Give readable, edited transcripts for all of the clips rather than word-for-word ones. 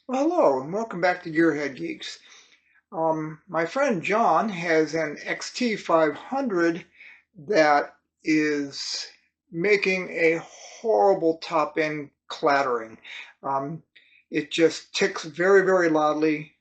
Well, hello and welcome back to Gearhead Geeks. My friend John has an XT500 that is making a horrible top end clattering. Um, it just ticks very, very loudly.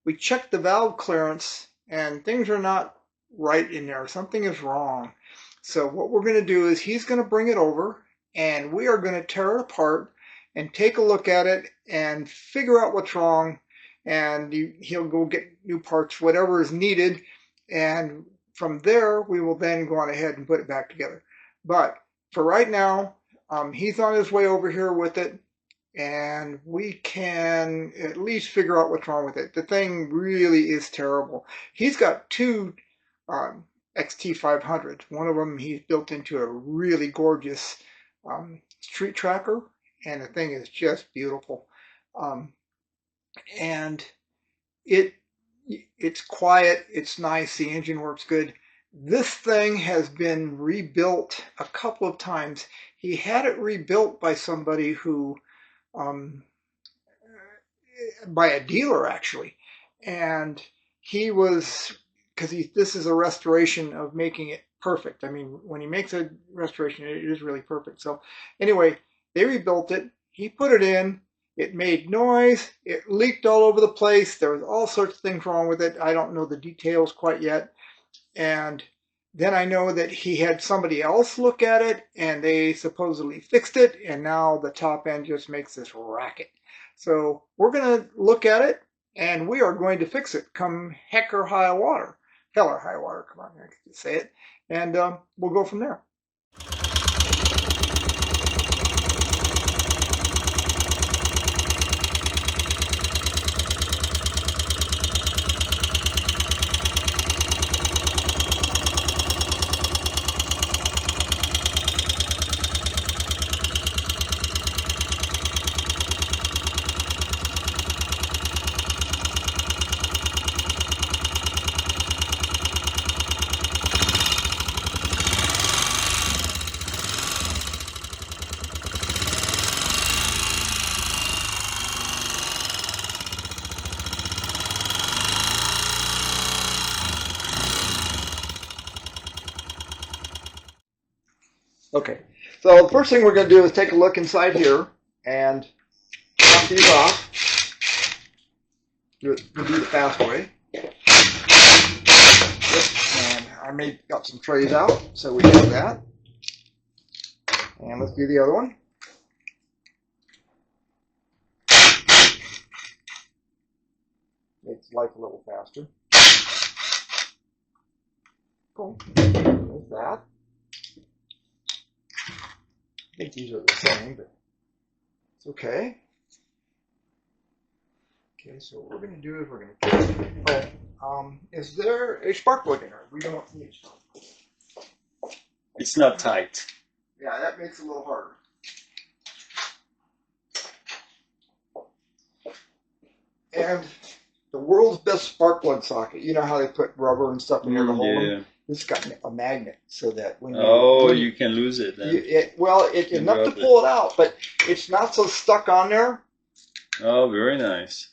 We checked the valve clearance and things are not right in there. Something is wrong. So what we're going to do is he's going to bring it over and we are going to tear it apart and take a look at it and figure out what's wrong. And he'll go get new parts, whatever is needed. And from there, we will then go on ahead and put it back together. But for right now, he's on his way over here with it. And we can at least figure out what's wrong with it. The thing really is terrible. He's got two um, XT500s. One of them he's built into a really gorgeous street tracker, and the thing is just beautiful. Um, and it it's quiet, it's nice, the engine works good. This thing has been rebuilt a couple of times. He had it rebuilt by somebody who um, by a dealer actually, and he was because this is a restoration of making it perfect. I mean, when he makes a restoration, it is really perfect. So anyway, they rebuilt it. He put it in. It made noise. It leaked all over the place. There was all sorts of things wrong with it. I don't know the details quite yet. And then I know that he had somebody else look at it and they supposedly fixed it. And now the top end just makes this racket. So we're going to look at it and we are going to fix it come heck or high water. Hell or high water, come on, I can say it. And we'll go from there. Okay, so the first thing we're going to do is take a look inside here and knock these off. We'll do the fast way. And I got some trays out, so we have that. And let's do the other one. Makes life a little faster. Cool. There's that. I think these are the same, but it's okay. Okay, so what we're going to do is we're going to is there a spark plug in here? We don't need a spark plug. It's not tight. Yeah, that makes it a little harder. And the world's best spark plug socket. You know how they put rubber and stuff in there to hold them? It's got a magnet so that when you can lose it then. It's enough to pull it out, but it's not so stuck on there. Oh, very nice.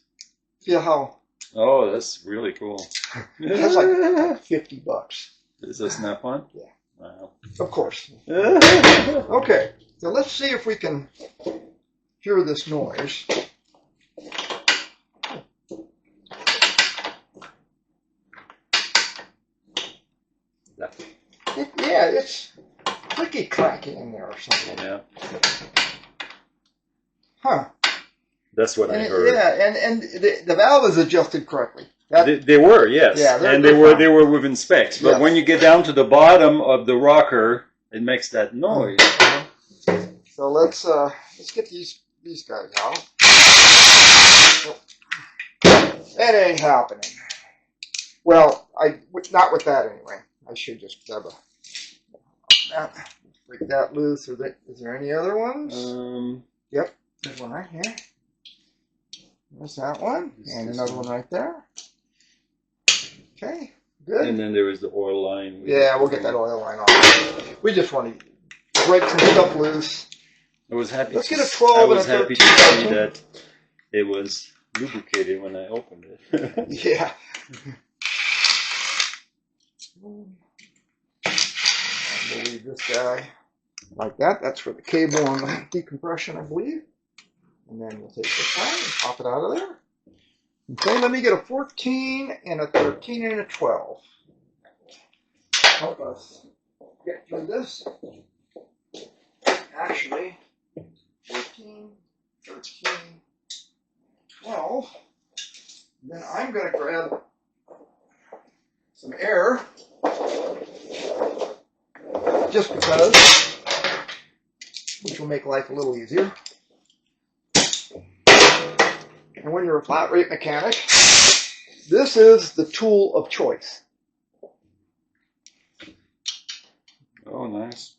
Feel how? Oh, that's really cool. It has like $50. Is this snap-on? Yeah. Wow. Of course. Okay, so let's see if we can hear this noise. Yeah, it's clicky clacky in there or something. Yeah. Huh. That's what I heard. Yeah, and the valve is adjusted correctly. They were, yes. Yeah, they were within specs. But when you get down to the bottom of the rocker, it makes that noise. So let's get these guys out. That ain't happening. Well, not with that anyway. I should just grab break that loose. Is there any other ones? Yep, there's one right here. There's that one, and another one right there. Okay, good. And then there is the oil line. Yeah, we'll get that oil line off. We just want to break some stuff loose. I was happy. Let's get a 12 and a 13. I was happy to see that it was lubricated when I opened it. Yeah. We'll leave this guy like that. That's for the cable on the decompression, I believe. And then we'll take this one and pop it out of there. Okay, let me get a 14 and a 13 and a 12. Help us get through this. Actually, 14, 13, 12. Then I'm going to grab some air, just because, which will make life a little easier. And when you're a flat rate mechanic, this is the tool of choice. Oh, nice.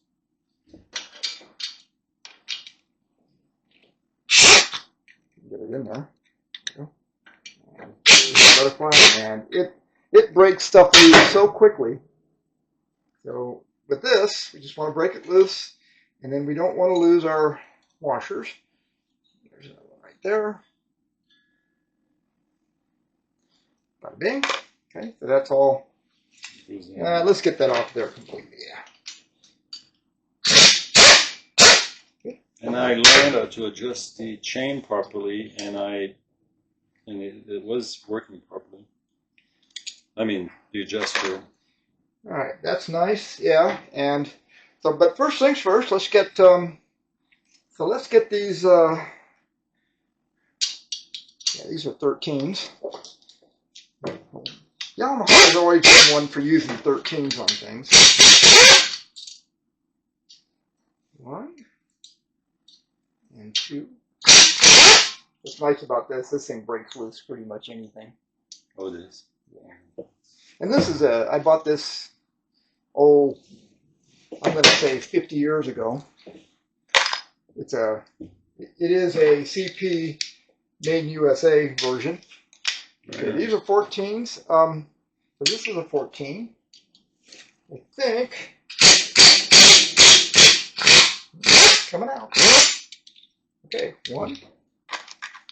Get it in there. Butterfly, and it breaks stuff loose so quickly. So with this, we just want to break it loose, and then we don't want to lose our washers. There's another one right there. Bada bing. Okay, so that's all. Let's get that off there completely. Yeah. And I learned how to adjust the chain properly, and it was working properly. I mean, the adjuster. All right, that's nice. Yeah, and so, but first things first, let's get let's get these. Yeah, these are 13s. Yamaha has always been one for using 13s on things. One and two. What's nice about this thing breaks loose pretty much anything. Oh, it is. Yeah. And this is I bought this, I'm going to say 50 years ago. It is a CP made in USA version. Okay, these are 14s. So this is a 14. I think. Coming out. Okay, one.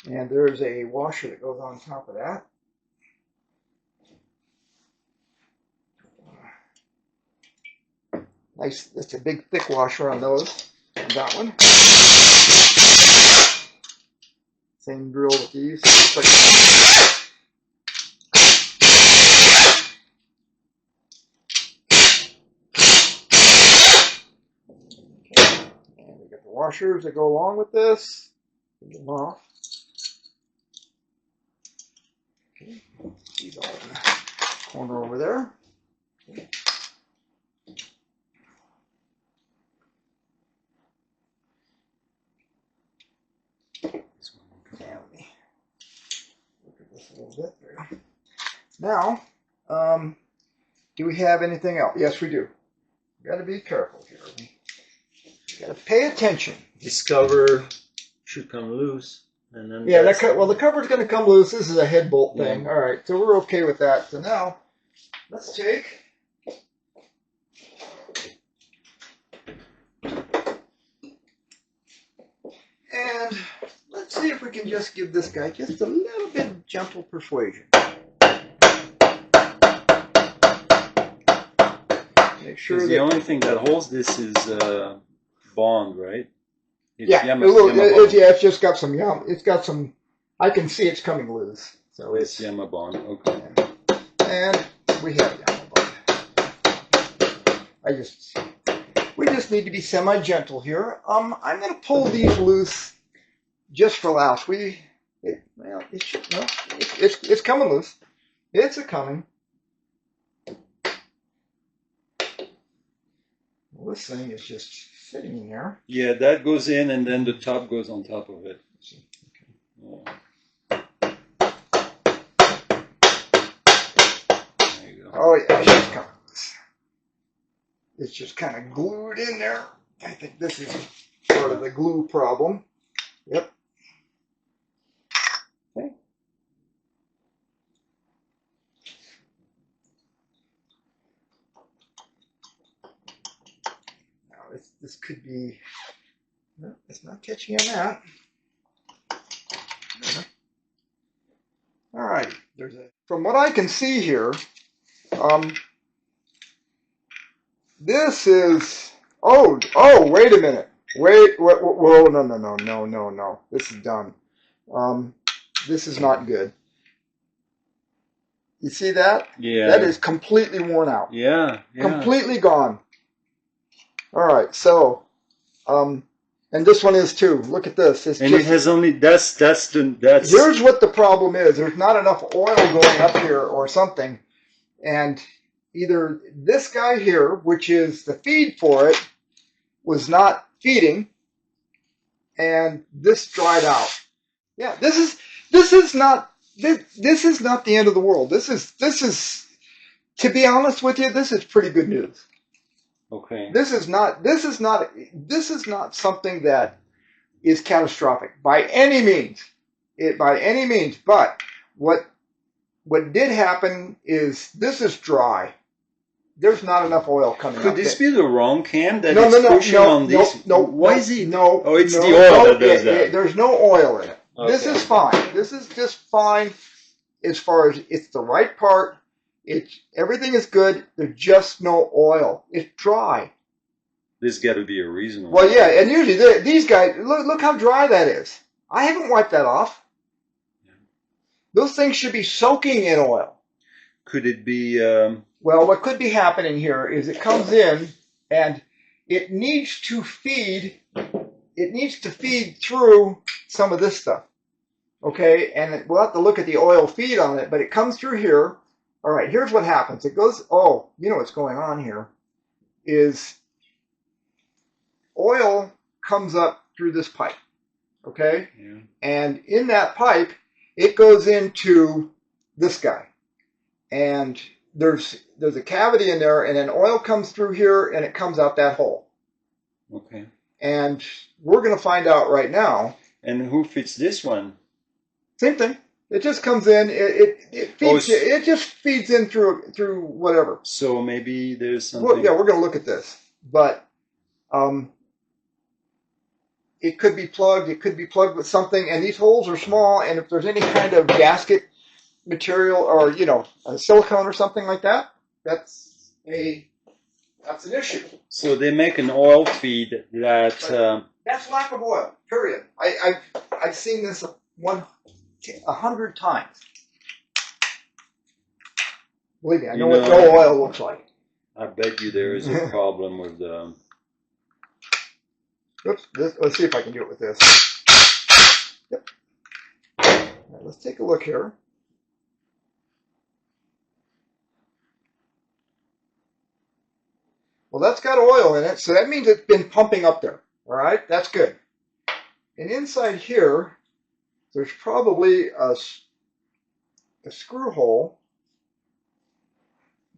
And there's a washer that goes on top of that. Nice, that's a big thick washer on those. And that one. Same drill with these. Okay. And we got the washers that go along with this. Get them off. Okay. These all in the corner over there. Okay. Now, let me look at this a little bit there. Now, do we have anything else? Yes, we do. We got to be careful here. We got to pay attention. This cover should come loose, and then yeah, the cover's going to come loose. This is a head bolt thing. All right, so we're okay with that. So now, let's take. And let's see if we can just give this guy just a little bit of gentle persuasion. Make sure that the only thing that holds this is bond, right? It's yeah, it's just got some it's got some. I can see it's coming loose. So it's Yamaha bond. Okay. And we have Yamaha bond. We just need to be semi-gentle here. I'm going to pull these loose just for laughs. It's coming loose. It's coming. Well, this thing is just sitting in there. Yeah, that goes in, and then the top goes on top of it. Okay. There you go. Oh yeah, it's just coming loose. It's just kind of glued in there. I think this is part of the glue problem. Yep. Okay. Now this could be. No, it's not catching on that. From what I can see here, this is, wait a minute. Whoa, no. This is done. This is not good. You see that? Yeah. That is completely worn out. Yeah. Completely gone. All right, so, and this one is too. Look at this. It's and just, it has only, that's. Here's what the problem is. There's not enough oil going up here or something. And either this guy here, which is the feed for it, was not feeding, and this dried out. Yeah, this is not the end of the world. This is to be honest with you, this is pretty good news. Okay. This is not something that is catastrophic by any means. But what did happen is this is dry. There's not enough oil coming out. Could this be the wrong cam that No, is pushing on this? Why is it? No. Oh, it's the oil that does that. There's no oil in it. Okay. This is fine. This is just fine as far as it's the right part. Everything is good. There's just no oil. It's dry. There's got to be a reason. Well, yeah, and usually these guys, look how dry that is. I haven't wiped that off. Yeah. Those things should be soaking in oil. Could it be? Well, what could be happening here is it comes in and it needs to feed. It needs to feed through some of this stuff. Okay, and we'll have to look at the oil feed on it, but it comes through here. All right, here's what happens. It goes, you know what's going on here is oil comes up through this pipe, okay? Yeah. And in that pipe, it goes into this guy. And there's a cavity in there, and then oil comes through here, and it comes out that hole. Okay. And we're going to find out right now. And who fits this one? Same thing. It just comes in. It feeds. It just feeds in through whatever. So maybe there's something. Well, yeah, we're going to look at this, but it could be plugged. It could be plugged with something, and these holes are small. And if there's any kind of gasket material or a silicone or something like that, that's an issue. So they make an oil feed that. That's lack of oil. Period. I've seen this 100 times. Believe me, I know what no oil looks like. I bet you there is a problem with the. Oops. Let's see if I can do it with this. Yep. Right, let's take a look here. Well, that's got oil in it, so that means it's been pumping up there. All right, that's good. And inside here, there's probably a screw hole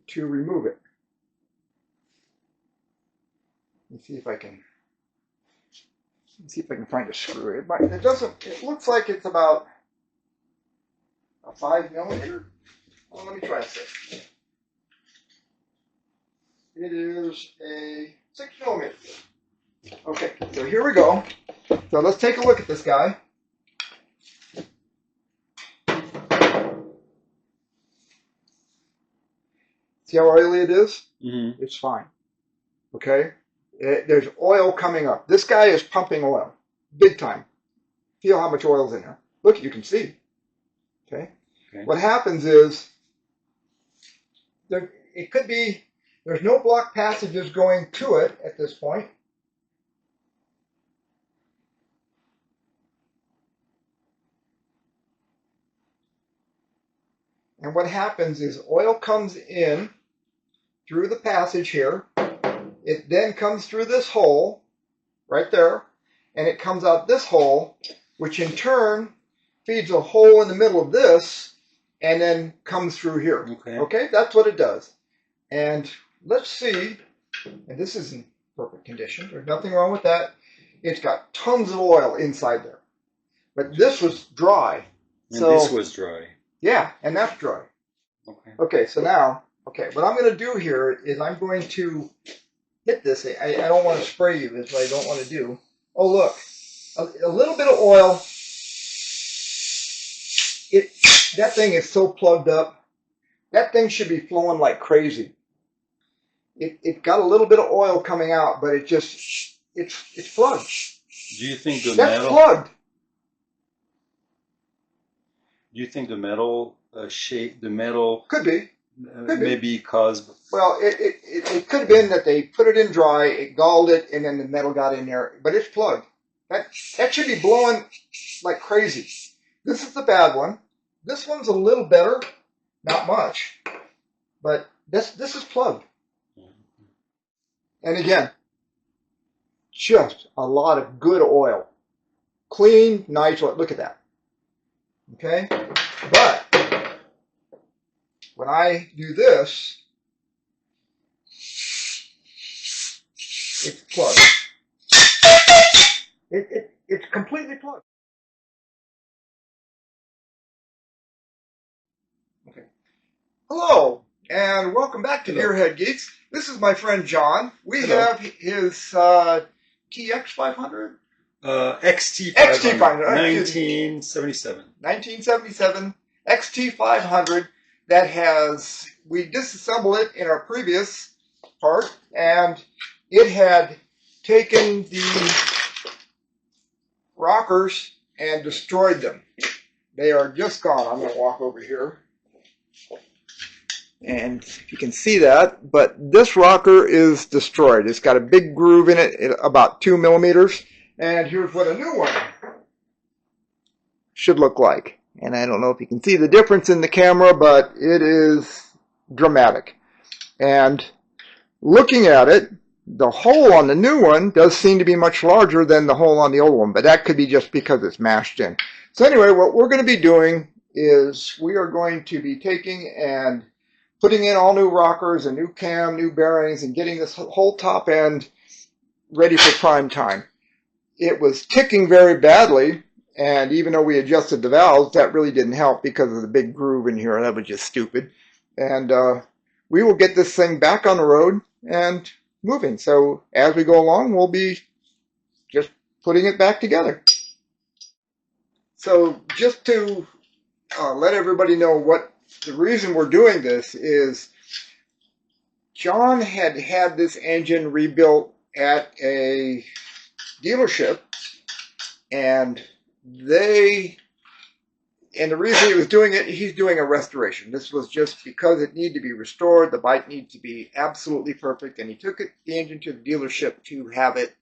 to remove it. Let me see if I can find a screw. It doesn't. It looks like it's about a 5 millimeter. Well, let me try this. It is a 6 millimeter. Okay, so here we go. So let's take a look at this guy. See how oily it is? Mm-hmm. It's fine. Okay? There's oil coming up. This guy is pumping oil. Big time. Feel how much oil's in there. Look, you can see. Okay? What happens is, it could be, there's no block passages going to it at this point. And what happens is oil comes in through the passage here. It then comes through this hole right there, and it comes out this hole, which in turn feeds a hole in the middle of this, and then comes through here. Okay, that's what it does. And let's see, and this is in perfect condition. There's nothing wrong with that. It's got tons of oil inside there. But this was dry. And this was dry. Yeah, and that's dry. Okay, so now, what I'm going to do here is I'm going to hit this. I don't want to spray you. That's what I don't want to do. Oh, look. A little bit of oil. That thing is so plugged up. That thing should be flowing like crazy. It got a little bit of oil coming out, but it's plugged. Do you think the That's metal? plugged. Do you think the metal shape, the metal Could be. may be caused? Well, it could have been that they put it in dry, it galled it, and then the metal got in there. But it's plugged. That should be blowing like crazy. This is the bad one. This one's a little better, not much, but this is plugged. And again, just a lot of good oil, clean, nice oil. Look at that. Okay, but when I do this, it's plugged. It's completely plugged. Okay. Hello, and welcome back to Hello. Gearhead Geeks. This is my friend John. We Hello. have his TX500? XT500. XT500. 1977. 1977 XT500 that has, we disassembled it in our previous part, and it had taken the rockers and destroyed them. They are just gone. I'm going to walk over here. And if you can see that, but this rocker is destroyed. It's got a big groove in it, about 2 millimeters. And here's what a new one should look like. And I don't know if you can see the difference in the camera, but it is dramatic. And looking at it, the hole on the new one does seem to be much larger than the hole on the old one, but that could be just because it's mashed in. So anyway, what we're going to be doing is we are going to be taking and putting in all new rockers, a new cam, new bearings, and getting this whole top end ready for prime time. It was ticking very badly, and even though we adjusted the valves, that really didn't help because of the big groove in here. That was just stupid. And we will get this thing back on the road and moving. So as we go along, we'll be just putting it back together. So just to let everybody know what the reason we're doing this is, John had had this engine rebuilt at a dealership, and the reason he was doing it, he's doing a restoration. This was just because it needed to be restored. The bike needs to be absolutely perfect, and he took the engine to the dealership to have it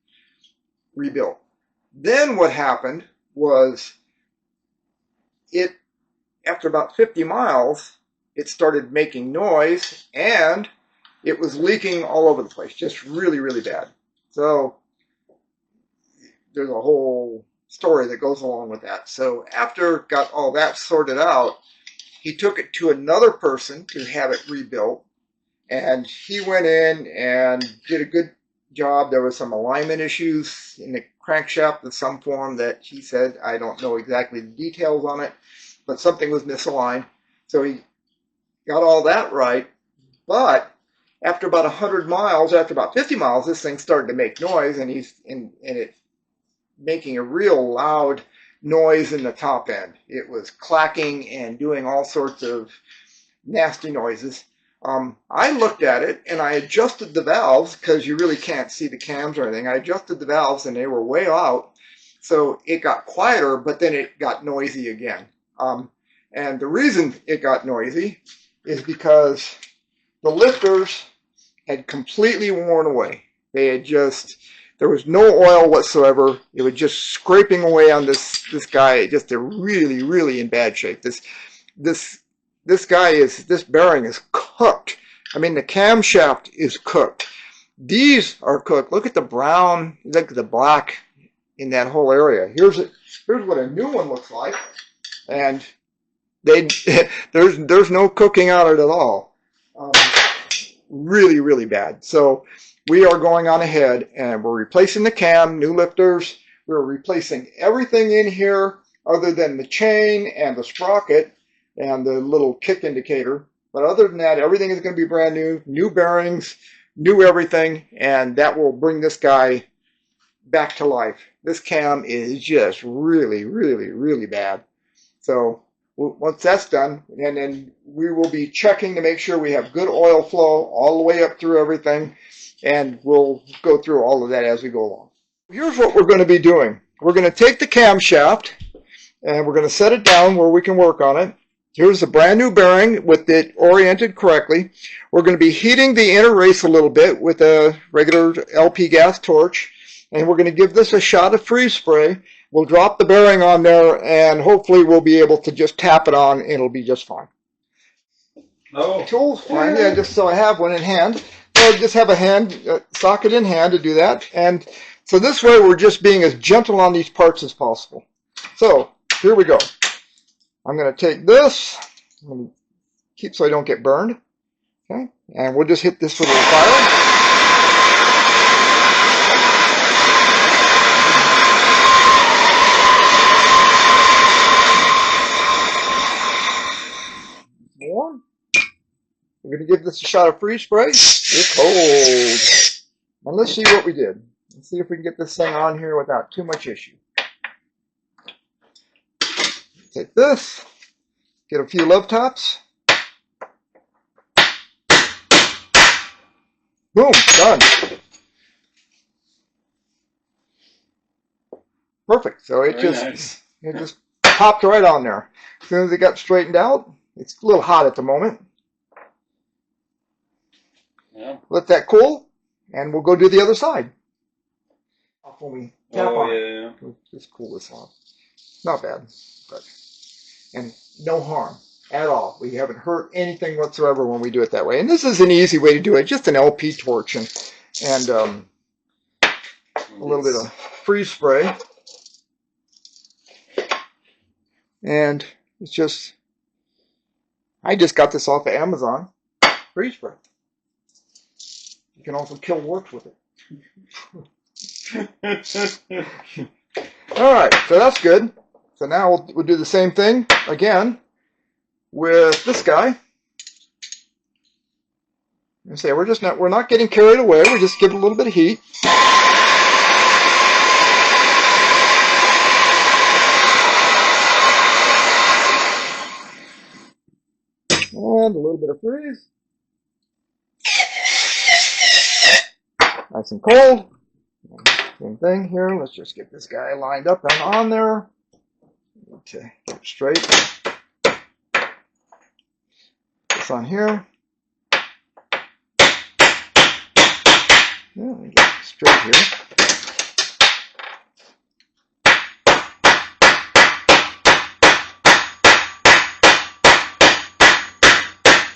rebuilt. Then what happened was, after about 50 miles, it started making noise, and it was leaking all over the place, just really, really bad. So there's a whole story that goes along with that. So after got all that sorted out, he took it to another person to have it rebuilt, and he went in and did a good job. There was some alignment issues in the crankshaft of some form that he said, I don't know exactly the details on it, but something was misaligned. So he got all that right, but after about 100 miles, after about 50 miles, this thing started to make noise, and it making a real loud noise in the top end. It was clacking and doing all sorts of nasty noises. I looked at it and I adjusted the valves, because you really can't see the cams or anything. I adjusted the valves and they were way out, so it got quieter, but then it got noisy again. And the reason it got noisy is because the lifters had completely worn away. They had just, there was no oil whatsoever. It was just scraping away on this guy. Just a really, really in bad shape. This bearing is cooked. I mean, the camshaft is cooked. These are cooked. Look at the brown, look at the black in that whole area. Here's what a new one looks like, and there's no cooking on it at all. Really, really bad. So we are going on ahead and we're replacing the cam, new lifters. We're replacing everything in here other than the chain and the sprocket and the little kick indicator. But other than that, everything is going to be brand new, new bearings, new everything, and that will bring this guy back to life. This cam is just really, really, really bad. So Once that's done, and then we will be checking to make sure we have good oil flow all the way up through everything, and we'll go through all of that as we go along. Here's what we're going to be doing. We're going to take the camshaft and we're going to set it down where we can work on it. Here's a brand new bearing with it oriented correctly. We're going to be heating the inner race a little bit with a regular LP gas torch, and we're going to give this a shot of freeze spray. We'll drop the bearing on there, and hopefully we'll be able to just tap it on and it'll be just fine. Oh. Tools, fine, yeah, just so I have one in hand. So I just have a socket in hand to do that. And so this way we're just being as gentle on these parts as possible. So here we go. I'm going to take this, I'm going to keep so I don't get burned. Okay, and we'll just hit this with a little fire. More. We're going to give this a shot of freeze spray. It's cold. And let's see what we did. Let's see if we can get this thing on here without too much issue. Take this, get a few love taps. Boom, done. Perfect. So it just popped right on there. As soon as it got straightened out, it's a little hot at the moment. Yeah. Let that cool, and we'll go do the other side. When we tap on it. We'll just cool this off. Not bad, and no harm at all. We haven't hurt anything whatsoever when we do it that way. And this is an easy way to do it. Just an LP torch and a little bit of freeze spray. And it's just, I just got this off of Amazon. Freeze spray. You can also kill warts with it. All right, so that's good. So now we'll do the same thing again with this guy. And say we're not getting carried away. We're just giving a little bit of heat. And a little bit of freeze. Nice and cold. Same thing here. Let's just get this guy lined up and on there. Okay, get it straight. This on here. Yeah, get it straight here.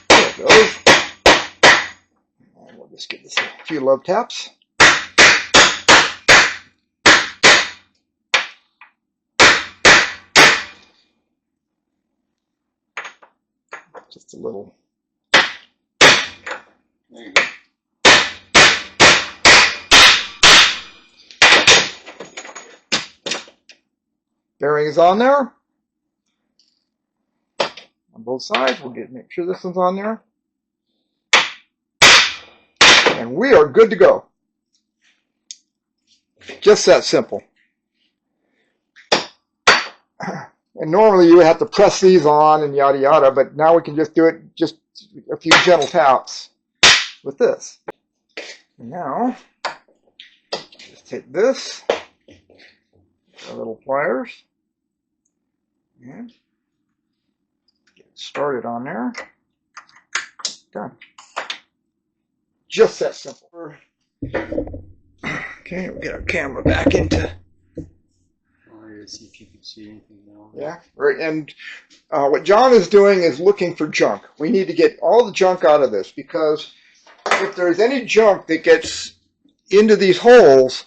There it goes. And we'll just give this a few love taps. Just a little. There you go. Bearing is on there. On both sides, we'll make sure this one's on there. And we are good to go. Just that simple. And normally you would have to press these on and yada yada, but now we can just do it just a few gentle taps with this. And now, just take this, our little pliers, and get it started on there. Done. Just that simple. Okay, we'll get our camera back into. See if you can see anything now. Yeah, right. And what John is doing is looking for junk. We need to get all the junk out of this, because if there's any junk that gets into these holes,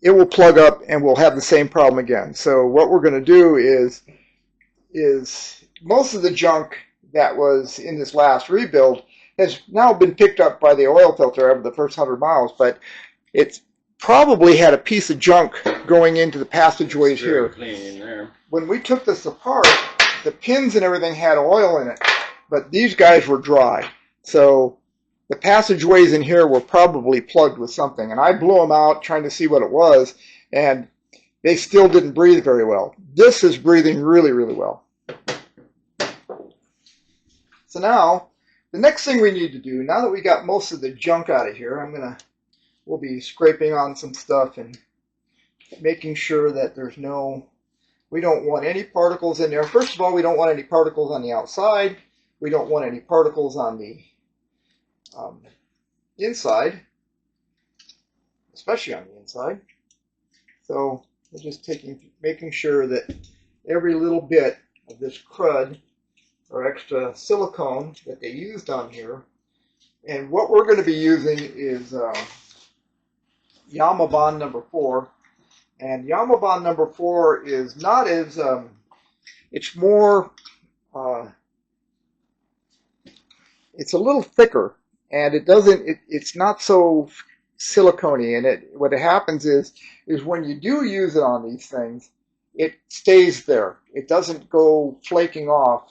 it will plug up and we'll have the same problem again. So what we're going to do is most of the junk that was in this last rebuild has now been picked up by the oil filter over the first 100 miles, but it's probably had a piece of junk going into the passageways here. Clean in there. When we took this apart, the pins and everything had oil in it, but these guys were dry. So the passageways in here were probably plugged with something. And I blew them out trying to see what it was, and they still didn't breathe very well. This is breathing really, really well. So now, the next thing we need to do, now that we got most of the junk out of here, we'll be scraping on some stuff and making sure that we don't want any particles in there. First of all, we don't want any particles on the outside. We don't want any particles on the inside, especially on the inside. So we're just making sure that every little bit of this crud or extra silicone that they used on here. And what we're going to be using is Yamaha number 4. And Yamaha number 4 is not as, it's more, it's a little thicker, and it's not so silicone-y. And what happens is when you do use it on these things, it stays there. It doesn't go flaking off.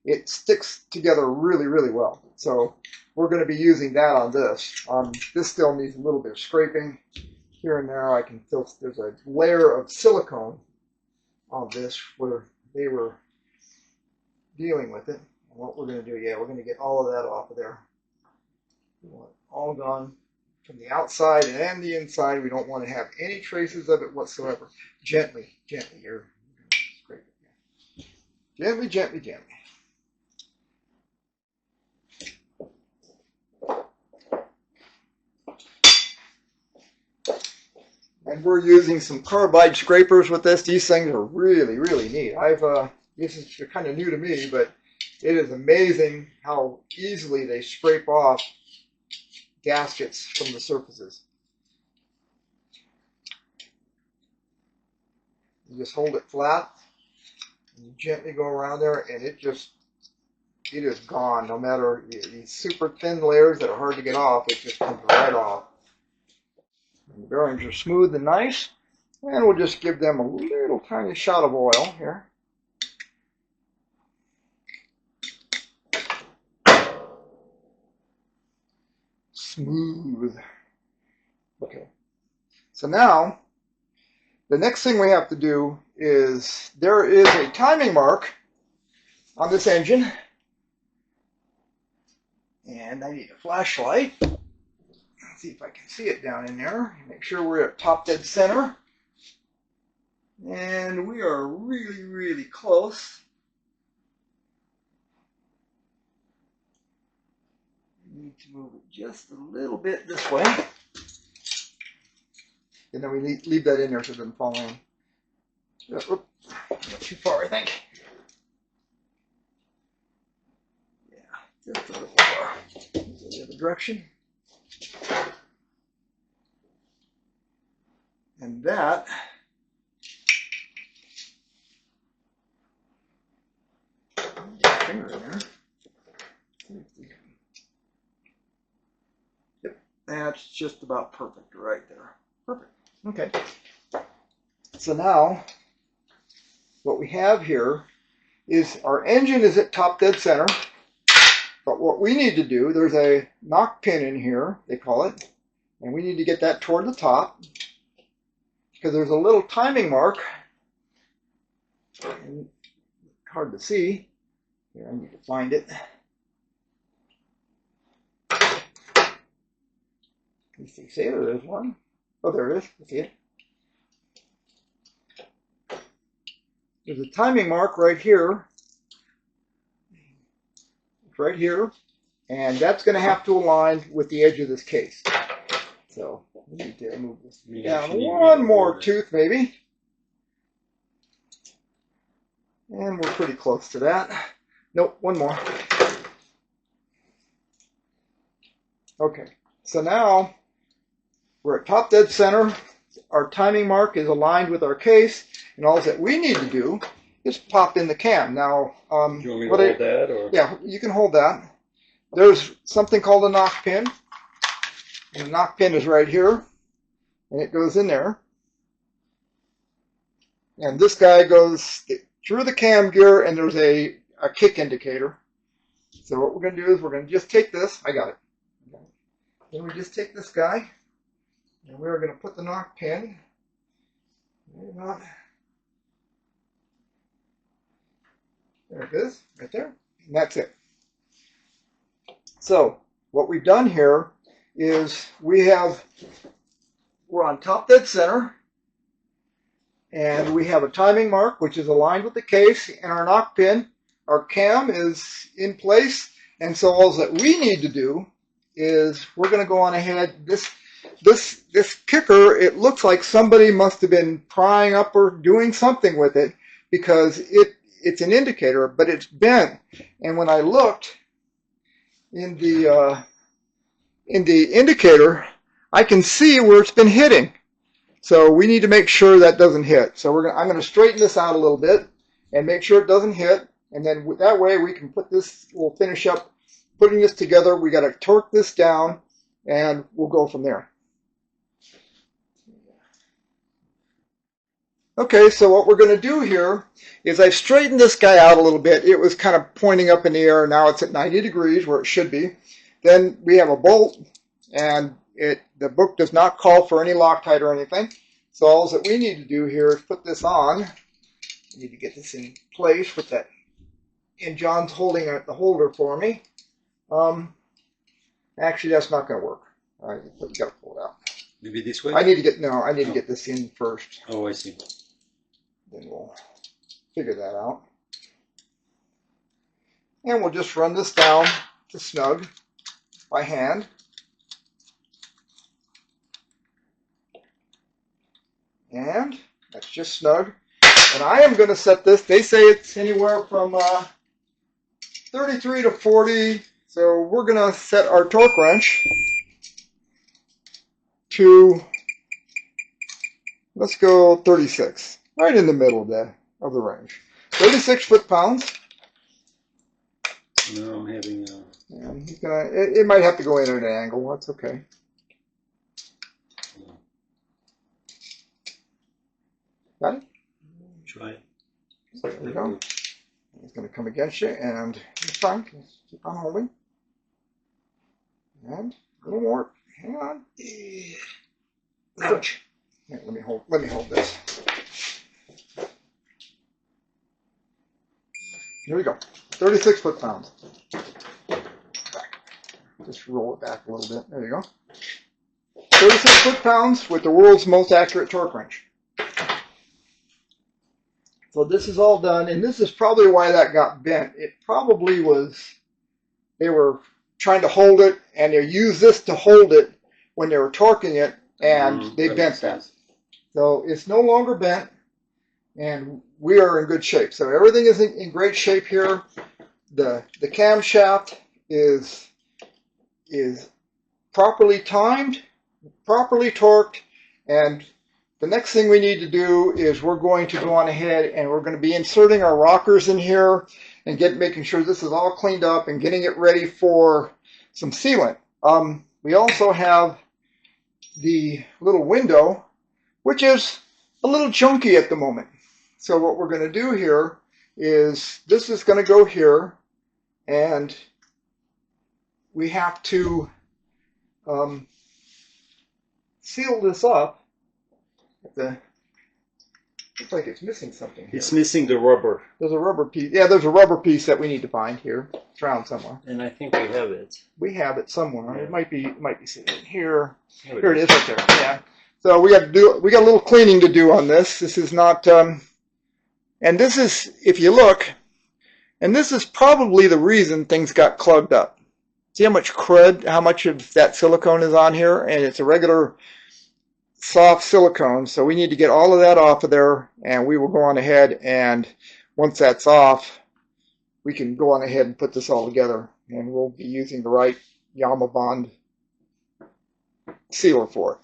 It sticks together really, really well. So we're going to be using that on this. This still needs a little bit of scraping here and there. I can feel there's a layer of silicone on this where they were dealing with it. And what we're going to do, we're going to get all of that off of there. We want it all gone from the outside and the inside. We don't want to have any traces of it whatsoever. Gently, gently. You're going to scrape it. Gently, gently, gently. And we're using some carbide scrapers with this. These things are really, really neat. This is kind of new to me, but it is amazing how easily they scrape off gaskets from the surfaces. You just hold it flat, and you gently go around there, and it is gone. No matter these super thin layers that are hard to get off, it just comes right off. And the bearings are smooth and nice, and we'll just give them a little tiny shot of oil here. Smooth. Okay. So now, the next thing we have to do is, there is a timing mark on this engine, and I need a flashlight. Let's see if I can see it down in there. Make sure we're at top dead center. And we are really, really close. Need to move it just a little bit this way. And then we leave that in there so it doesn't fall in. Oops, not too far, I think. Yeah, just a little far. The other direction. And that finger in there. Yep, that's just about perfect right there. Perfect. Okay. So now what we have here is our engine is at top dead center. But what we need to do, there's a knock pin in here, they call it, and we need to get that toward the top because there's a little timing mark. And hard to see. Here, I need to find it. You see there is one. Oh, there it is. You see it? There's a timing mark right here. Right here. And that's going to have to align with the edge of this case. So we need to move this down one more tooth maybe. And we're pretty close to that. Nope, one more. Okay, so now we're at top dead center. Our timing mark is aligned with our case, and all that we need to do is pop in the cam. Now, do you want me to hold that? Or? Yeah, you can hold that. There's something called a knock pin. And the knock pin is right here, and it goes in there. And this guy goes through the cam gear, and there's a kick indicator. So what we're going to do is we're going to just take this. I got it. Then we just take this guy, and we're going to put the knock pin. There it is, right there. And that's it. So what we've done here is we're on top dead center, and we have a timing mark which is aligned with the case and our knock pin. Our cam is in place, and so all that we need to do is we're going to go on ahead. This kicker, it looks like somebody must have been prying up or doing something with it, because it's an indicator, but it's bent. And when I looked in the indicator, I can see where it's been hitting. So we need to make sure that doesn't hit. So I'm going to straighten this out a little bit and make sure it doesn't hit. And then that way we can put this, we'll finish up putting this together. We got to torque this down and we'll go from there. Okay, so what we're going to do here is I've straightened this guy out a little bit. It was kind of pointing up in the air. Now it's at 90 degrees where it should be. Then we have a bolt, and the book does not call for any Loctite or anything. So all that we need to do here is put this on. I need to get this in place with that. And John's holding the holder for me. Actually, that's not going to work. All right, you got to pull it out. Maybe this way? I need to get this in first. Oh, I see. Then we'll figure that out. And we'll just run this down to snug by hand. And that's just snug. And I am going to set this, they say it's anywhere from 33 to 40. So we're going to set our torque wrench to, let's go 36. Right in the middle of the range. 36 foot-pounds. No, I'm having a... And he's gonna, it might have to go in at an angle. That's okay. Got it? Try it. There we go. It's going to come against you, and it's fine. Just keep on holding. And a little more. Hang on. Ouch. Here, let me hold this. Here we go. 36 foot-pounds. Just roll it back a little bit. There you go. 36 foot-pounds with the world's most accurate torque wrench. So this is all done, and this is probably why that got bent. It probably was, they were trying to hold it, and they used this to hold it when they were torquing it, and they bent that. So it's no longer bent, and we are in good shape. So everything is in great shape here. The camshaft is properly timed, properly torqued, and the next thing we need to do is we're going to go on ahead and we're going to be inserting our rockers in here and making sure this is all cleaned up and getting it ready for some sealant. We also have the little window, which is a little chunky at the moment. So what we're going to do here is this is going to go here, and we have to seal this up. Looks like it's missing something here. It's missing the rubber. There's a rubber piece. Yeah, there's a rubber piece that we need to find here. It's around somewhere. And I think we have it. We have it somewhere. Yeah. It might be sitting in here. Here it is right there. Yeah. So we got a little cleaning to do on this. This is not and this is, if you look, and this is probably the reason things got clogged up. See how much crud, how much of that silicone is on here, and it's a regular soft silicone, so we need to get all of that off of there, and we will go on ahead, and once that's off, we can go on ahead and put this all together, and we'll be using the right Yamaha sealer for it.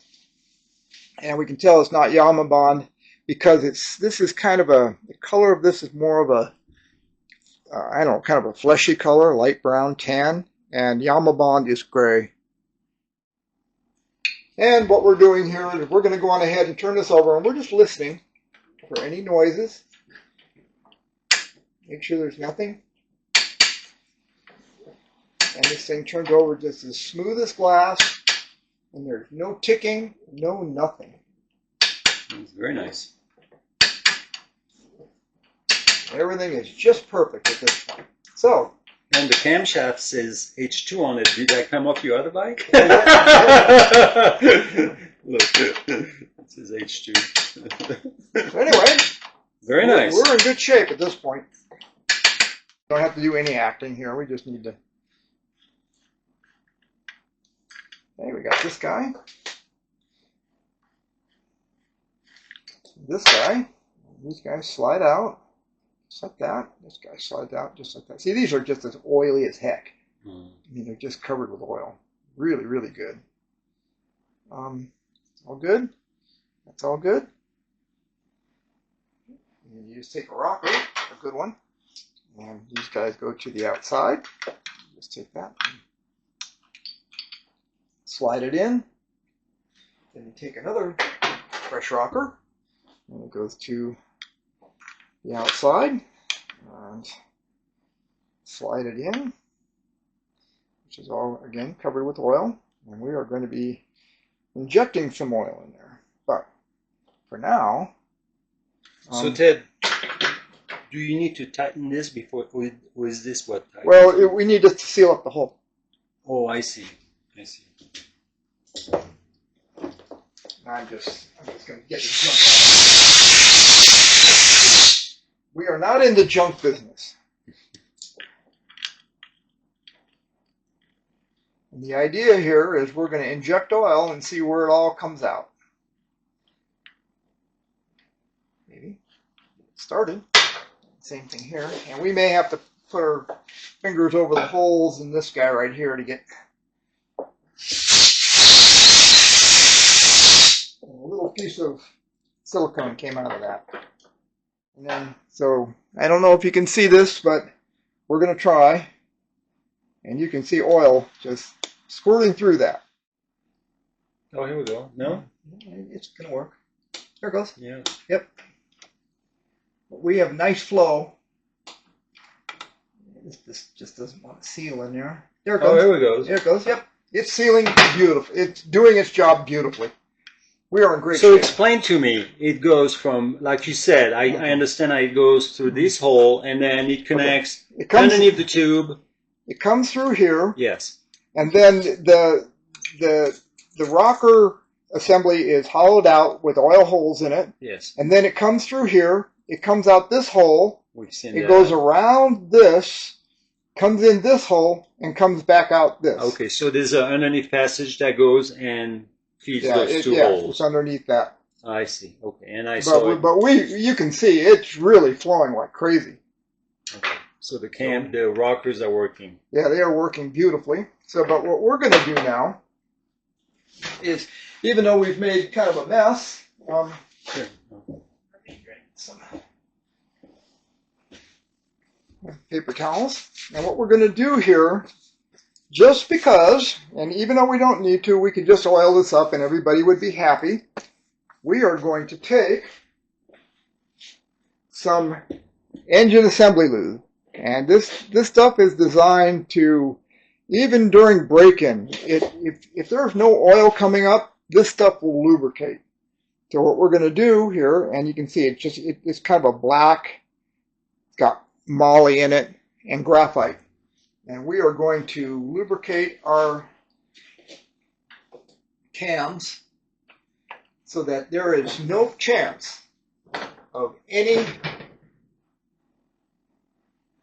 And we can tell it's not Yamaha because this is kind of the color of this is more of a I don't know, kind of a fleshy color, light brown tan, and Yamaha is gray. And what we're doing here is we're going to go on ahead and turn this over, and we're just listening for any noises. Make sure there's nothing. And this thing turns over just as smooth as glass, and there's no ticking, no nothing. It's very nice. Everything is just perfect at this point. So And the camshaft says H2 on it. Did that come off your other bike? Look, it says H2. So anyway, Very nice. We're in good shape at this point. Don't have to do any acting here. We just need to. Hey, we got this guy. This guy. These guys slide out. Just like that. This guy slides out just like that. See, these are just as oily as heck. I mean, they're just covered with oil. Really, really good. All good. That's all good. And you just take a rocker, a good one, and these guys go to the outside. Just take that and slide it in. Then you take another fresh rocker, and it goes to the outside, and slide it in, which is all, again, covered with oil. And we are going to be injecting some oil in there. But for now... So Ted, do you need to tighten this before, or is this what? Well, we need to seal up the hole. Oh, I see. I see. I'm just going to get the junk out. We are not in the junk business. And the idea here is we're going to inject oil and see where it all comes out. Maybe get it started. Same thing here. And we may have to put our fingers over the holes in this guy right here to get a little piece of silicone came out of that. And then, so I don't know if you can see this, but we're going to try. And you can see oil just squirting through that. Oh, here we go. No? It's going to work. There it goes. Yeah. Yep. We have nice flow. This just doesn't want to seal in there. There it goes. Oh, here we go. There it goes. Yep. It's sealing beautiful. It's doing its job beautifully. We are in great So shape. explain to me, it goes from, like you said, I understand how it goes through this hole and then it connects underneath the tube. It comes through here. Yes. And then the rocker assembly is hollowed out with oil holes in it. Yes. And then it comes through here. It comes out this hole. We've seen it that. goes around this, comes in this hole, and comes back out this. Okay, so there's an underneath passage that goes and feeds those two holes. It's underneath that. I see. Okay, and I saw it. But you can see it's really flowing like crazy. Okay. So the rockers are working. Yeah, they are working beautifully. So, but what we're going to do now is, even though we've made kind of a mess, Sure. some paper towels. And what we're going to do here, just because, and even though we don't need to, we could just oil this up and everybody would be happy. We are going to take some engine assembly lube. And this stuff is designed to, even during break-in, if there's no oil coming up, this stuff will lubricate. So what we're going to do here, and you can see it's kind of a black, it's got moly in it and graphite. And we are going to lubricate our cams so that there is no chance of any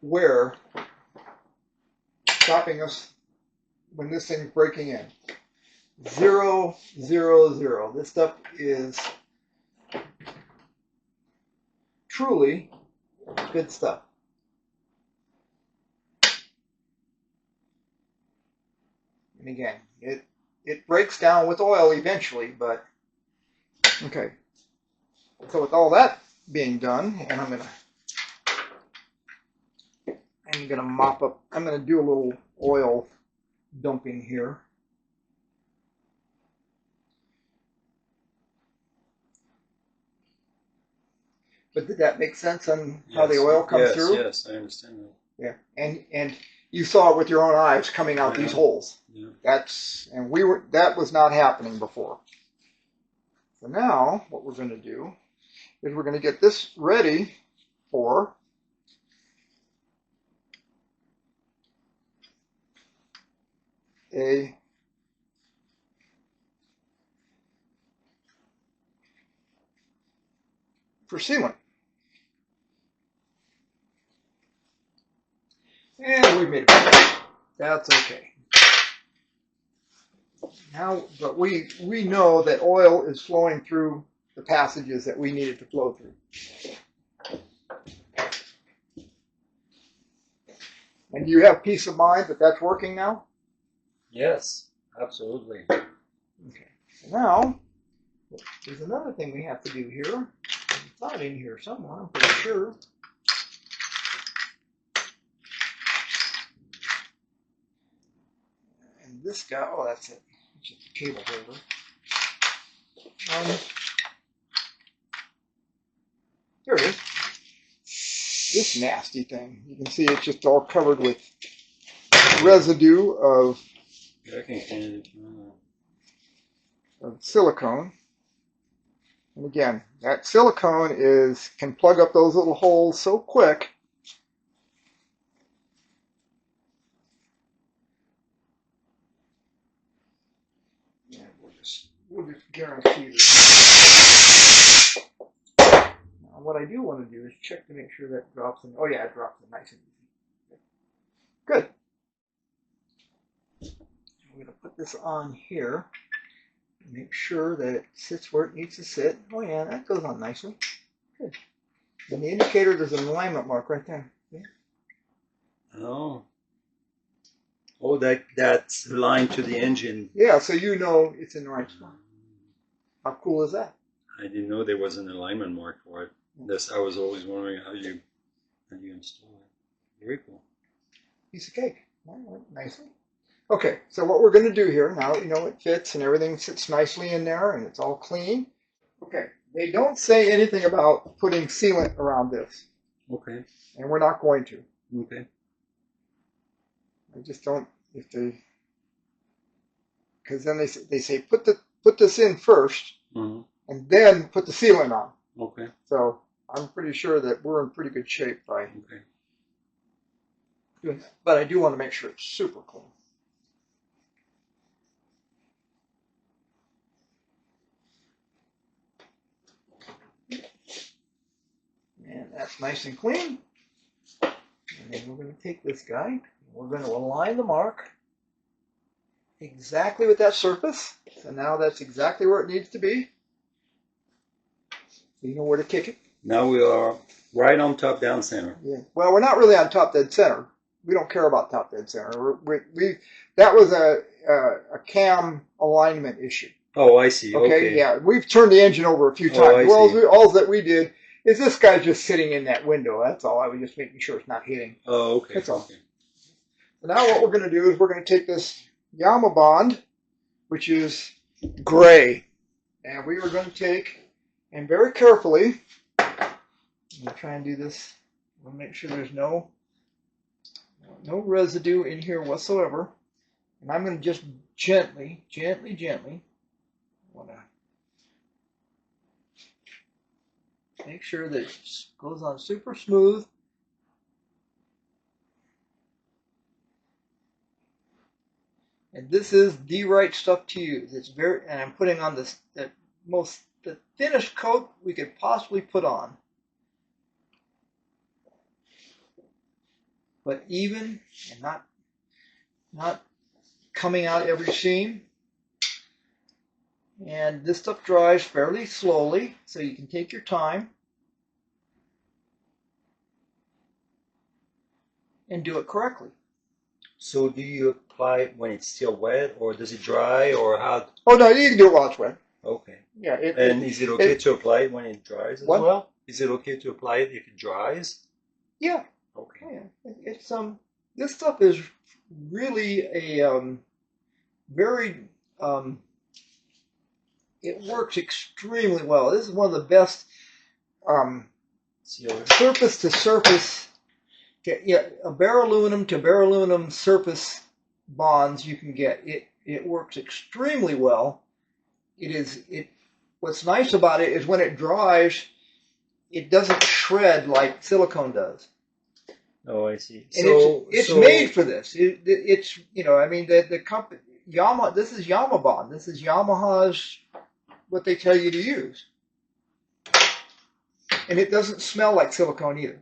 wear stopping us when this thing's breaking in. 0, 0, 0. This stuff is truly good stuff. And again, it breaks down with oil eventually, but okay. So with all that being done, and I'm gonna mop up. I'm gonna do a little oil dumping here. But did that make sense on how the oil comes through? Yes, I understand that. Yeah, and you saw it with your own eyes coming out these holes. Yeah. That was not happening before. So now what we're going to do is we're going to get this ready for for sealant. And we made a mistake. That's okay. Now, but we know that oil is flowing through the passages that we need it to flow through. And do you have peace of mind that that's working now? Yes, absolutely. Okay. So now, there's another thing we have to do here. It's not in here somewhere, I'm pretty sure. And this guy, oh, that's it. It's just a cable holder. Here it is. This nasty thing. You can see it's just all covered with residue of silicone. And again, that silicone can plug up those little holes so quick. Yeah, we'll just guarantee this. Now, what I do want to do is check to make sure that drops in. Oh yeah, it drops in nice and easy. Good. I'm going to put this on here. Make sure that it sits where it needs to sit. Oh yeah, that goes on nicely. Good. And the indicator, there's an alignment mark right there. Yeah. Oh. Oh, that's aligned to the engine. Yeah, so you know it's in the right spot. How cool is that? I didn't know there was an alignment mark for it. This I was always wondering how you install it. Very cool. Piece of cake. That went nicely. Okay, so what we're going to do here, now that you know it fits and everything sits nicely in there and it's all clean. Okay, they don't say anything about putting sealant around this. Okay. And we're not going to. Okay. I just don't, because then they say put this in first, and then put the sealant on. Okay. So I'm pretty sure that we're in pretty good shape by doing that. But I do want to make sure it's super clean. And that's nice and clean. And then we're going to take this guy, and we're going to align the mark exactly with that surface. So now that's exactly where it needs to be. So you know where to kick it. Now we are right on top, down center. Yeah. Well, we're not really on top dead center. We don't care about top dead center. That was a cam alignment issue. Oh, I see. Okay. Yeah. We've turned the engine over a few times. All that we did is this guy's just sitting in that window. That's all. I was just making sure it's not hitting. Oh, okay. That's all. Okay. So now what we're going to do is we're going to take this Yamaha bond, which is gray, and we are going to take, and very carefully, I'm going to try and do this. We'll make sure there's no residue in here whatsoever. And I'm going to just gently, want to make sure that it goes on super smooth. And this is the right stuff to use. It's and I'm putting on the thinnest coat we could possibly put on. But even and not coming out every seam. And this stuff dries fairly slowly, so you can take your time and do it correctly. So do you apply it when it's still wet, or does it dry, or how? Oh no, you can do it while it's wet. Okay. Yeah. Is it okay to apply it when it dries as well? Is it okay to apply it if it dries? Yeah. Okay. Yeah. It's this stuff is really a very it works extremely well. This is one of the best surface to surface, a bare aluminum to bare aluminum surface bonds you can get. It works extremely well. What's nice about it is when it dries, it doesn't shred like silicone does. Oh, I see. And it's made for this. It's I mean the company. Yamaha. This is Yamabond. This is Yamaha's what they tell you to use, and it doesn't smell like silicone either.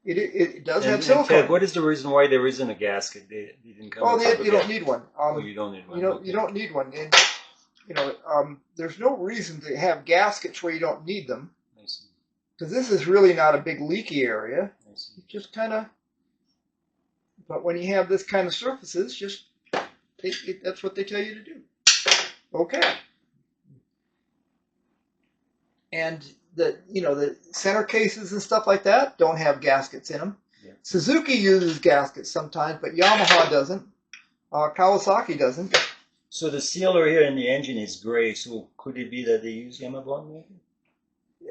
It does have silicone. Ted, what is the reason why there isn't a gasket? They didn't come. Oh, you don't need one. Oh, you don't need one. You don't need one. And, there's no reason to have gaskets where you don't need them. I see. Because this is really not a big leaky area. I see. It just kind of. But when you have this kind of surfaces, just that's what they tell you to do. Okay. And the center cases and stuff like that don't have gaskets in them. Yeah. Suzuki uses gaskets sometimes, but Yamaha doesn't. Kawasaki doesn't. So the sealer here in the engine is gray. So could it be that they use Yamaha maybe?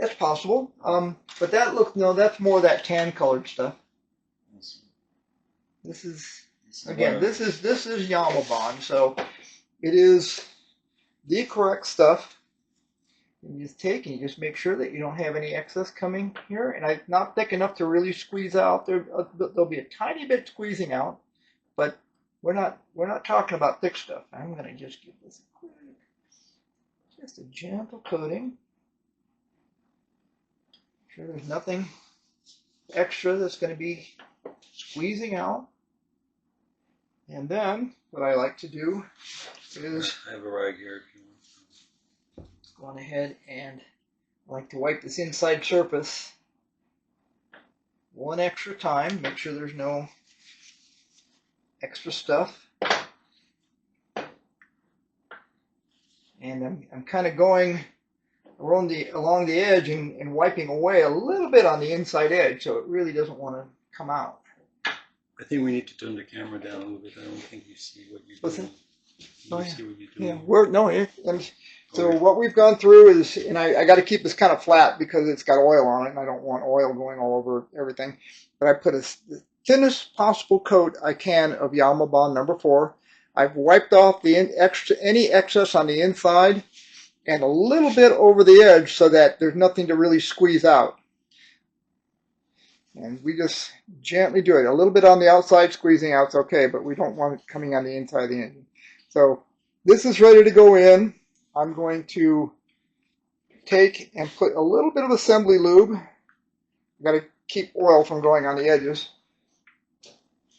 That's possible. But that's more that tan colored stuff. This is Yamabond, so it is the correct stuff. You just take and you just make sure that you don't have any excess coming here, and I'm not thick enough to really squeeze out. There'll be a tiny bit squeezing out, but we're not talking about thick stuff. I'm going to just give this just a gentle coating. Make sure there's nothing extra that's going to be squeezing out. And then what I like to do is I have a rag here if you want. Go on ahead and I like to wipe this inside surface one extra time. Make sure there's no extra stuff. And I'm kind of going along the edge and wiping away a little bit on the inside edge, so it really doesn't want to come out. I think we need to turn the camera down a little bit. I don't think you see what you're doing. See what you're doing. And so what we've gone through is, and I got to keep this kind of flat because it's got oil on it, and I don't want oil going all over everything. But I put the thinnest possible coat I can of Yamabond number 4. I've wiped off any excess on the inside and a little bit over the edge so that there's nothing to really squeeze out. And we just gently do it. A little bit on the outside, squeezing out's okay, but we don't want it coming on the inside of the engine. So this is ready to go in. I'm going to take and put a little bit of assembly lube. I've got to keep oil from going on the edges.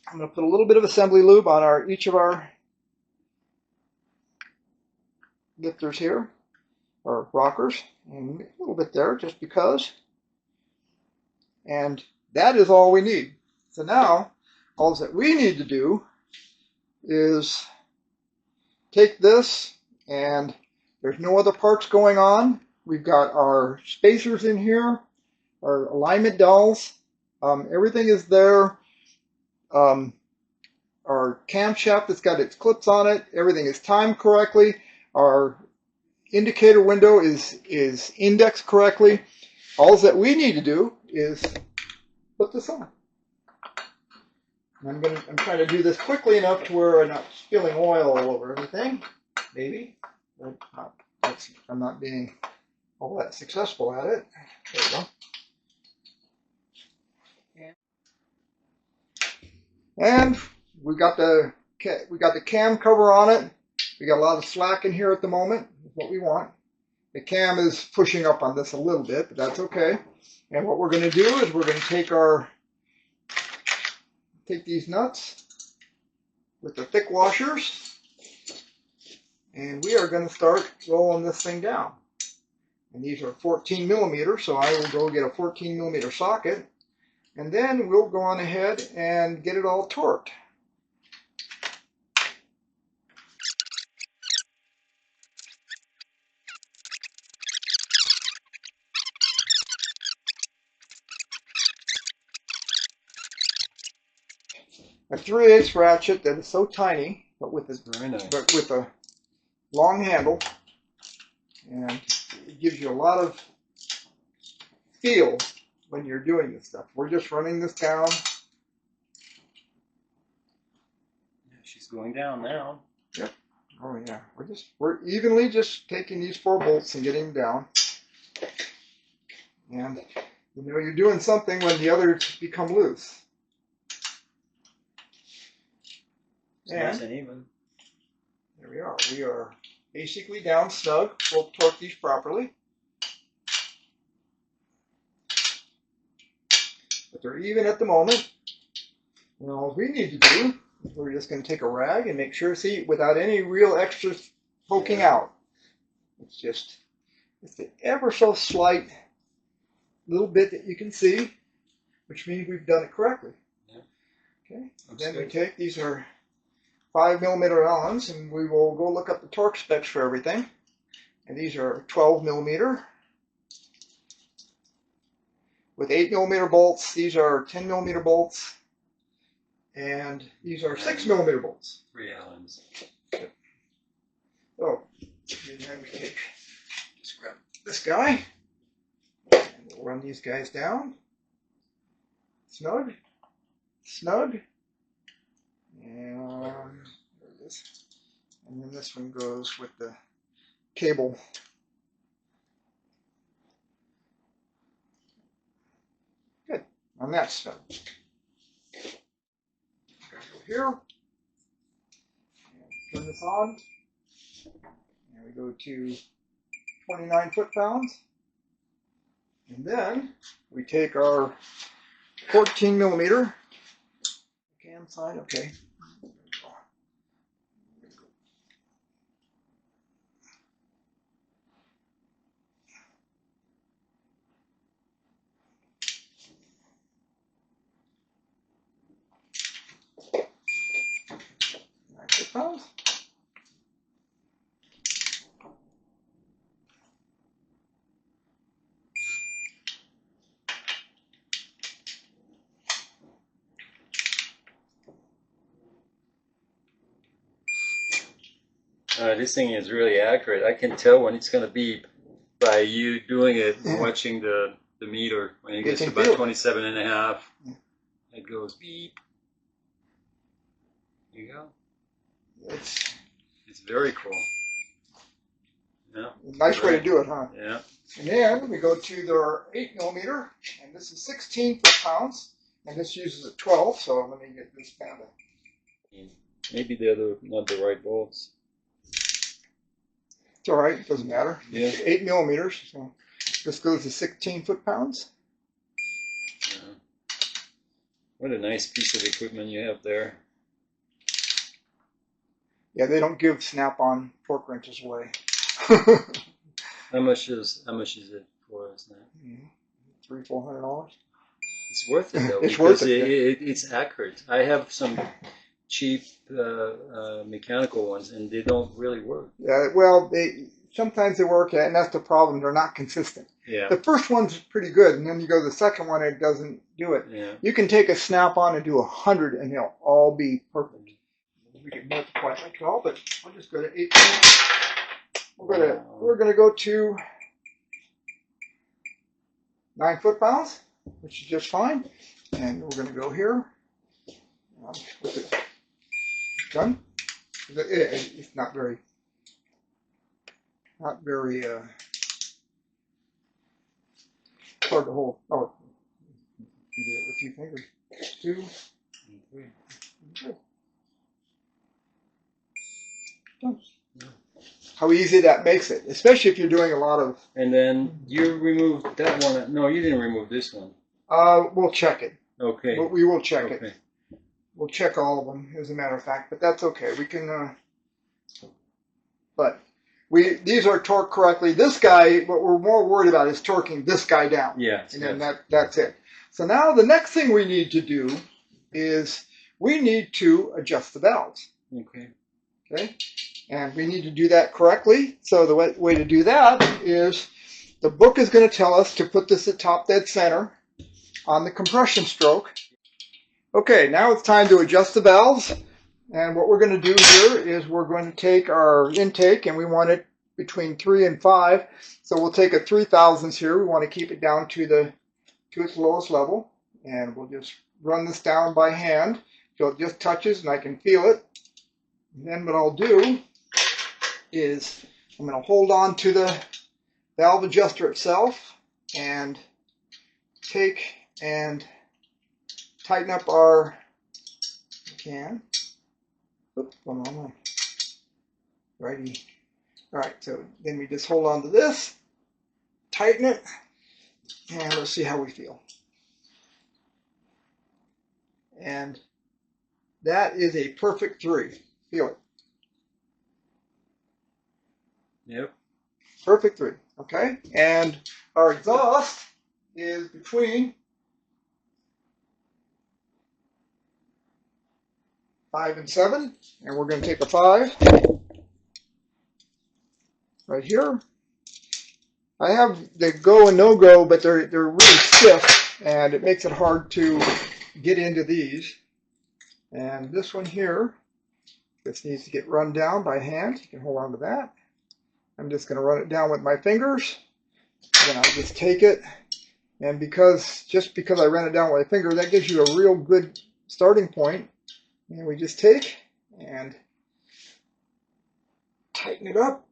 I'm going to put a little bit of assembly lube on each of our lifters here, or rockers, and a little bit there just because. And that is all we need. So now, all that we need to do is take this, and there's no other parts going on. We've got our spacers in here, our alignment dowels, everything is there. Our camshaft has got its clips on it. Everything is timed correctly. Our indicator window is indexed correctly. All that we need to do is put this on. And I'm trying to do this quickly enough to where I'm not spilling oil all over everything. Maybe. But I'm not being all that successful at it. There we go. And we got the cam cover on it. We got a lot of slack in here at the moment. That's what we want. The cam is pushing up on this a little bit, but that's okay. And what we're going to do is we're going to take these nuts with the thick washers, and we are going to start rolling this thing down. And these are 14 millimeters, so I will go get a 14 millimeter socket, and then we'll go on ahead and get it all torqued. A 3/8 ratchet that is so tiny, but with a long handle, and it gives you a lot of feel when you're doing this stuff. We're just running this down. Yeah, she's going down now. Yep. Oh yeah. We're evenly just taking these 4 bolts and getting them down. And you're doing something when the others become loose. It's nice and even. There we are. We are basically down snug. We'll torque these properly. But they're even at the moment. And all we need to do is we're just going to take a rag and make sure, see, without any real extra poking out. It's just the ever so slight little bit that you can see, which means we've done it correctly. Yeah. Okay. Looks Then good. we take, these are 5mm Allens, and we will go look up the torque specs for everything. And these are 12mm with 8mm bolts. These are 10mm bolts, and these are 6mm bolts. 3 Allens. Oh, and then we take, just grab this guy, and we'll run these guys down. Snug, snug, and there it is. And then this one goes with the cable. Good, on that snug. Go here, and turn this on, and we go to 29 foot-pounds. And then we take our 14mm cam side, okay. Pounds. This thing is really accurate. I can tell when it's going to beep by you doing it, watching the meter. When it gets to about 27.5, it goes beep. There you go. It's very cool. Yeah. Nice way to do it, huh? Yeah. And then we go to their 8mm, and this is 16 foot-pounds, and this uses a 12, so let me get this down to. Maybe they're not the right bolts. It's all right, it doesn't matter. Yeah. 8mm, so this goes to 16 foot-pounds. Yeah. What a nice piece of equipment you have there. Yeah, they don't give snap-on torque wrenches away. How much is it for us now? $300-400. It's worth it though. It's worth it. It's accurate. I have some cheap mechanical ones, and they don't really work. Yeah, well, sometimes they work, and that's the problem. They're not consistent. Yeah. The first one's pretty good, and then you go to the second one, and it doesn't do it. Yeah. You can take a snap-on and do 100, and they'll all be perfect. We can multiply by 12, but I'll just go to 18. We're gonna go to 9 foot-pounds, which is just fine, and we're gonna go here. With it done. It's not very hard to hold. Oh, you get it with a few fingers. 2 and 3. Good. Done. How easy that makes it, especially if you're doing a lot of. And then you removed that one. No, you didn't remove this one. We'll check it. Okay. We will check it. We'll check all of them, as a matter of fact, but that's okay. We can. But these are torqued correctly. This guy, what we're more worried about is torquing this guy down. Yeah. And then that's it. So now the next thing we need to do is we need to adjust the valves. Okay. Okay. And we need to do that correctly. So the way to do that is the book is going to tell us to put this at top dead center on the compression stroke. Okay, now it's time to adjust the valves. And what we're going to do here is we're going to take our intake, and we want it between 3 and 5. So we'll take a 3/1000 here. We want to keep it down to its lowest level. And we'll just run this down by hand so it just touches and I can feel it. And then what I'll do is I'm going to hold on to the valve adjuster itself and take and tighten up our can. Oops, one. Righty. All right, so then we just hold on to this, tighten it, and let's see how we feel. And that is a perfect 3. Feel it. Yep. Perfect 3. Okay. And our exhaust is between 5 and 7. And we're going to take a 5 right here. I have the go and no go, but they're really stiff, and it makes it hard to get into these. And this one here, this needs to get run down by hand. You can hold on to that. I'm just going to run it down with my fingers. Then I'll just take it, and just because I ran it down with my finger, that gives you a real good starting point. And we just take and tighten it up.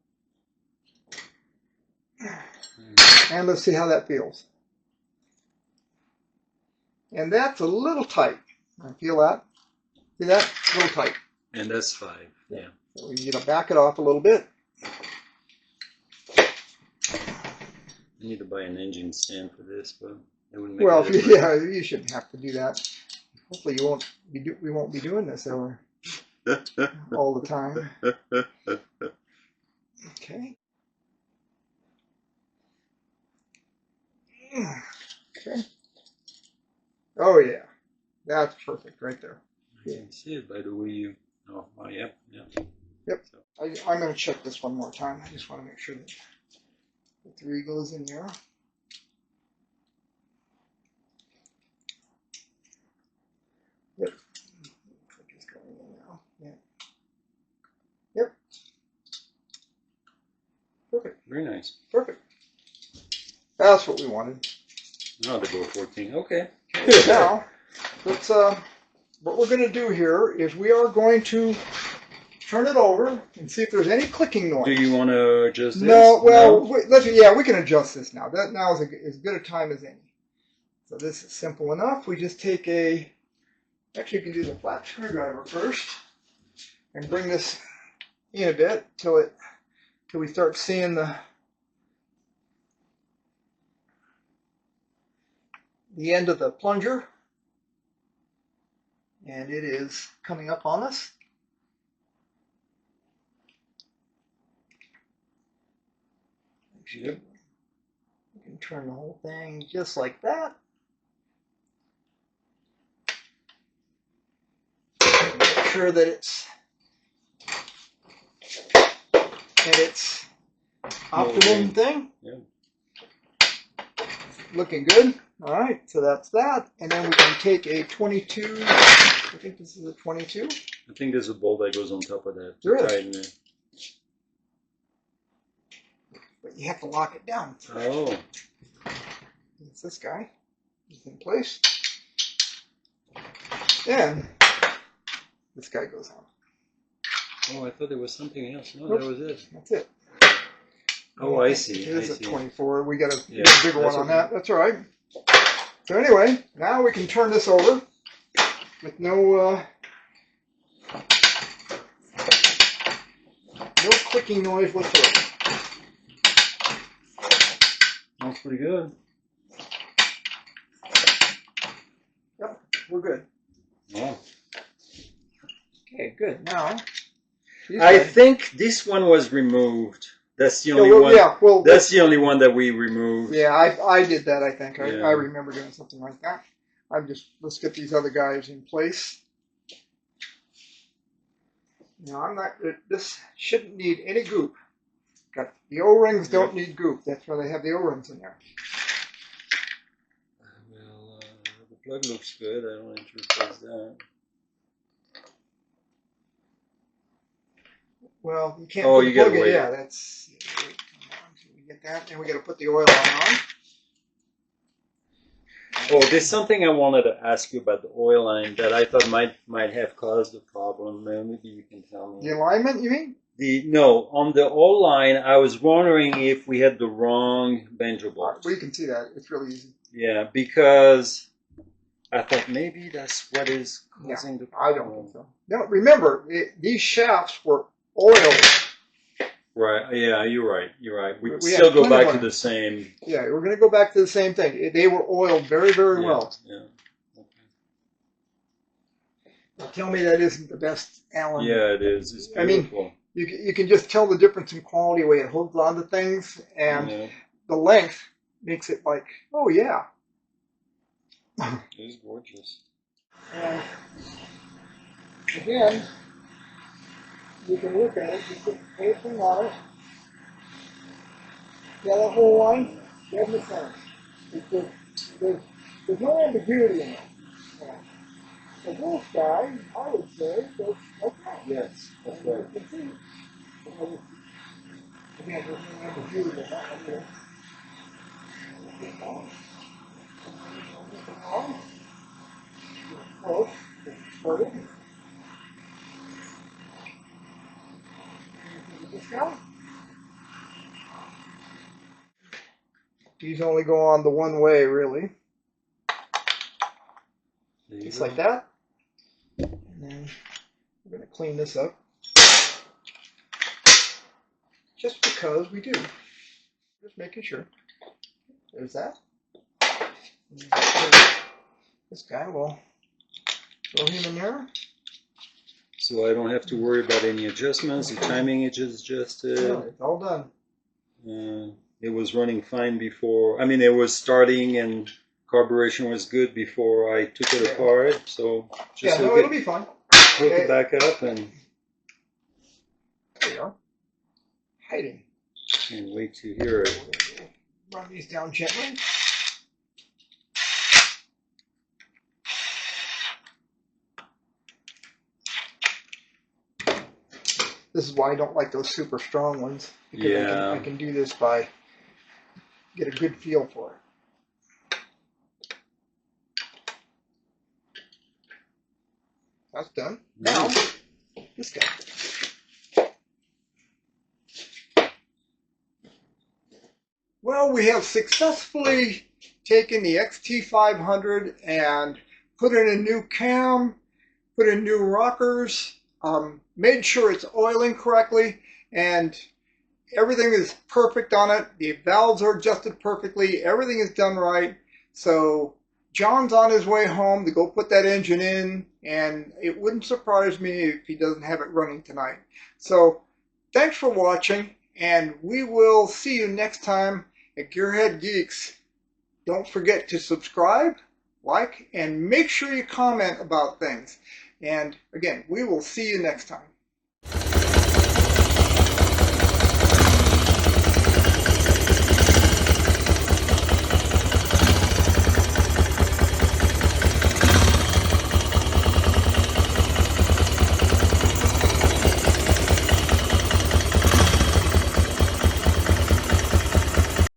And let's see how that feels. And that's a little tight. I feel that. See that? A little tight. And that's 5. Yeah. So we need to back it off a little bit. I need to buy an engine stand for this, but it wouldn't make Well, a difference. yeah, you shouldn't have to do that. Hopefully, we won't be doing this ever all the time. Okay. Okay. Oh yeah, that's perfect right there. You can see it by the way you. Oh, yep. Yep. So. I'm going to check this one more time. I just want to make sure that the 3 goes in there. Yep. It's going in now. Yeah. Yep. Perfect. Very nice. Perfect. That's what we wanted. Now to go 14. Okay. Now, let's. What we're going to do here is we are going to turn it over and see if there's any clicking noise. Do you want to adjust this? No, well, no? We can adjust this now. That now is as good a time as any. So this is simple enough. We just take actually you can do the flat screwdriver first and bring this in a bit till we start seeing the end of the plunger. And it is coming up on us. Yep. You can turn the whole thing just like that. Make sure that it's optimum thing. Yeah. Looking good. All right, so that's that. And then we can take a 22. I think this is a 22. I think there's a bolt that goes on top of that. There is. Tighten it. But you have to lock it down. Oh. It's this guy. It's in place. And this guy goes on. Oh, I thought there was something else. No, Nope. That was it. That's it. Oh, I see. It is a 24. We got a Yeah, bigger one on okay. that. That's all right. So anyway, now we can turn this over with no clicking noise whatsoever. That's pretty good. Yep, we're good. Wow. Okay, good. Now, I think this one was removed. That's the only one. Yeah, well, that's the only one that we removed. Yeah, I did that. I think Yeah. I remember doing something like that. Let's get these other guys in place. Now this shouldn't need any goop. The O-rings don't need goop. That's why they have the O-rings in there. Well, the plug looks good. I don't want to replace that. Well, you can't. Oh, put you the plug gotta in. wait. Yeah, that's. Wait, so we get that, and we got to put the oil on. Oh, there's something I wanted to ask you about the oil line that I thought might have caused the problem. Maybe you can tell me. The alignment, you mean? No, on the oil line, I was wondering if we had the wrong banjo bolt. Well, you can see that. It's really easy. Yeah, because I thought maybe that's what is causing the I problem. don't think so. Now, remember, these shafts were oiled. Right. Yeah, you're right. You're right. We We still had go plenty of back to oil. the same. Yeah, we're going to go back to the same thing. They were oiled very, very well. Yeah. Now, tell me that isn't the best Allen. Yeah, it is. It's I mean, beautiful. you can just tell the difference in quality the way it holds on to things, and the length makes it like, oh yeah. It is gorgeous. And again, you can look at it, you put the taping on it, yellow whole line, dead in the center. There's no ambiguity in it. So this guy, I would say, goes like that. Yes, that's right. You can see, again, there's no ambiguity in that one here. Close, it's this guy. These only go on the one way, really. Just like that. And then we're going to clean this up. Just because we do. Just making sure. There's that. This guy will throw him in there. So I don't have to worry about any adjustments. The timing is adjusted. No, it's all done. It was running fine before. I mean, it was starting and carburation was good before I took it apart. So just it'll be fine. Hook it back up and there you are. Hiding. Can't wait to hear it. Run these down gently. This is why I don't like those super strong ones. Because I can do this by get a good feel for it. That's done. Now, this guy. Well, we have successfully taken the XT500 and put in a new cam, put in new rockers, made sure it's oiling correctly, and everything is perfect on it. The valves are adjusted perfectly. Everything is done right. So John's on his way home to go put that engine in, and it wouldn't surprise me if he doesn't have it running tonight. So thanks for watching, and we will see you next time at Gearhead Geeks. Don't forget to subscribe, like, and make sure you comment about things. And again, we will see you next time.